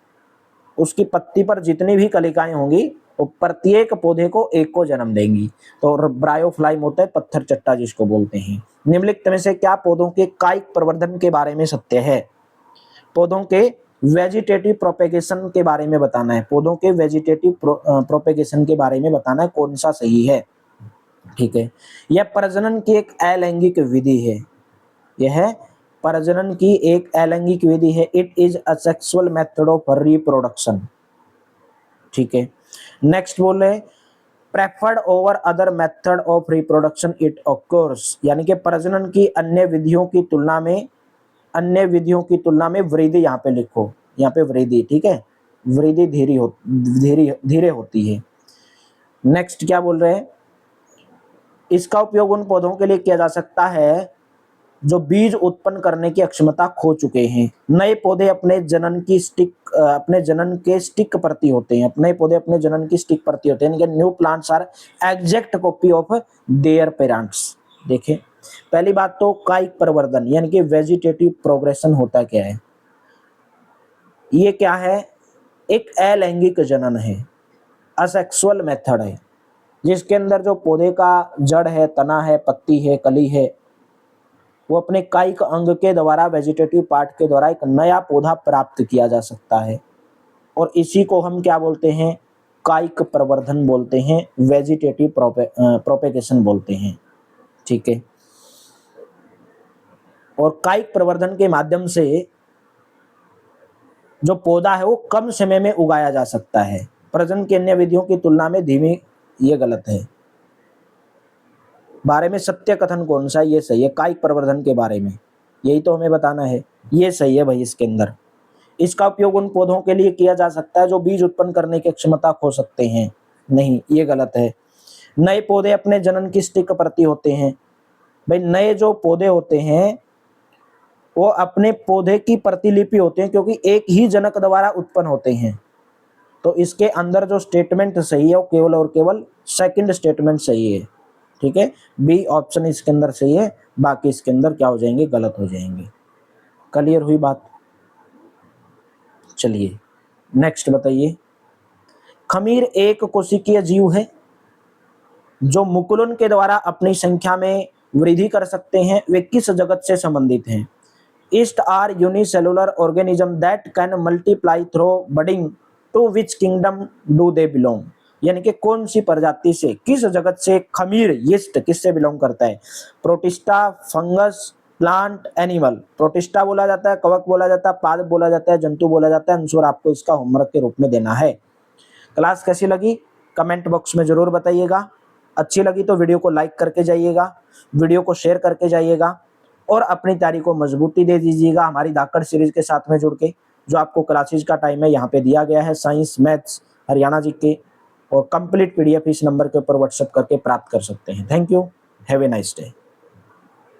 Speaker 1: उसकी पत्ती पर जितनी भी कलिकाएं होंगी वो प्रत्येक पौधे को एक को जन्म देंगी। तो ब्रायोफ्लाइम होता है पत्थर चट्टा जिसको बोलते हैं। निम्नलिखित में से क्या पौधों के कायिक प्रवर्धन के बारे में सत्य है? पौधों के वेजिटेटिव प्रोपेगेशन के बारे में बताना है, पौधों के वेजिटेटिव प्रोपेगेशन के बारे में बताना है कौन सा सही है। ठीक है, यह प्रजनन की एक अलैंगिक विधि है, यह प्रजनन की एक अलैंगिक विधि है। It is a sexual method of reproduction. ठीक है, नेक्स्ट बोल रहे preferred over other method of reproduction it occurs, यानी कि प्रजनन की अन्य विधियों की तुलना में वृद्धि, यहाँ पे लिखो, यहाँ पे वृद्धि, ठीक है, वृद्धि धीरे होती है। नेक्स्ट क्या बोल रहे हैं, इसका उपयोग उन पौधों के लिए किया जा सकता है जो बीज उत्पन्न करने की अक्षमता खो चुके हैं। नए पौधे अपने जनन के स्टिक प्रति होते हैं, नए पौधे अपने जनन की स्टिक प्रति होते हैं, यानी कि new plants are exact copy of their parents. देखें, पहली बात तो कायिक प्रवर्धन यानी कि वेजिटेटिव प्रोग्रेशन होता क्या है? ये क्या है? एक अलैंगिक जनन है, असेक्सुअल मेथड है, जिसके अंदर जो पौधे का जड़ है, तना है, पत्ती है, कली है, वो अपने कायिक अंग के द्वारा, वेजिटेटिव पार्ट के द्वारा एक नया पौधा प्राप्त किया जा सकता है। और इसी को हम क्या बोलते हैं? कायिक प्रवर्धन बोलते हैं, वेजिटेटिव प्रोपेगेशन बोलते हैं। ठीक है, और कायिक प्रवर्धन के माध्यम से जो पौधा है वो कम समय में उगाया जा सकता है, प्रजनन की अन्य विधियों की तुलना में धीमी। ये गलत है। बारे में सत्य कथन कौन सा है? ये सही है, कायिक प्रवर्धन के बारे में, यही तो हमें बताना है। ये सही है भाई। इसके अंदर इसका उपयोग उन पौधों के लिए किया जा सकता है जो बीज उत्पन्न करने की क्षमता खो सकते हैं, नहीं, ये गलत है। नए पौधे अपने जनन की स्टिक प्रति होते हैं, भाई नए जो पौधे होते हैं वो अपने पौधे की प्रतिलिपि होते हैं, क्योंकि एक ही जनक द्वारा उत्पन्न होते हैं। तो इसके अंदर जो स्टेटमेंट सही है वो केवल और केवल सेकंड स्टेटमेंट सही है। ठीक है, बी ऑप्शन इसके अंदर सही है, बाकी इसके अंदर क्या हो जाएंगे? गलत हो जाएंगे। क्लियर हुई बात? चलिए नेक्स्ट बताइए, खमीर एक कोशिकीय जीव है जो मुकुलन के द्वारा अपनी संख्या में वृद्धि कर सकते हैं। वे किस जगत से संबंधित हैं? Yeast are unicellular organism that can multiply through budding, to which kingdom do they belong? यानी कि कौन सी प्रजाति से, किस जगत से खमीर, यीस्ट किससे बिलोंग करता है? Protista, fungus, plant, animal. Protista बोला जाता है, कवक बोला जाता है, पादप बोला जाता है, जंतु बोला जाता है। आंसर आपको इसका होमवर्क के रूप में देना है। क्लास कैसी लगी कमेंट बॉक्स में जरूर बताइएगा। अच्छी लगी तो वीडियो को लाइक करके जाइएगा, वीडियो को शेयर करके जाइएगा और अपनी तैयारी को मजबूती दे दीजिएगा हमारी धाकड़ सीरीज के साथ में जुड़ के। जो आपको क्लासेज का टाइम है यहाँ पे दिया गया है, साइंस, मैथ्स, हरियाणा जी के, और कंप्लीट पीडीएफ इस नंबर के ऊपर व्हाट्सएप करके प्राप्त कर सकते हैं। Thank you, have a nice day.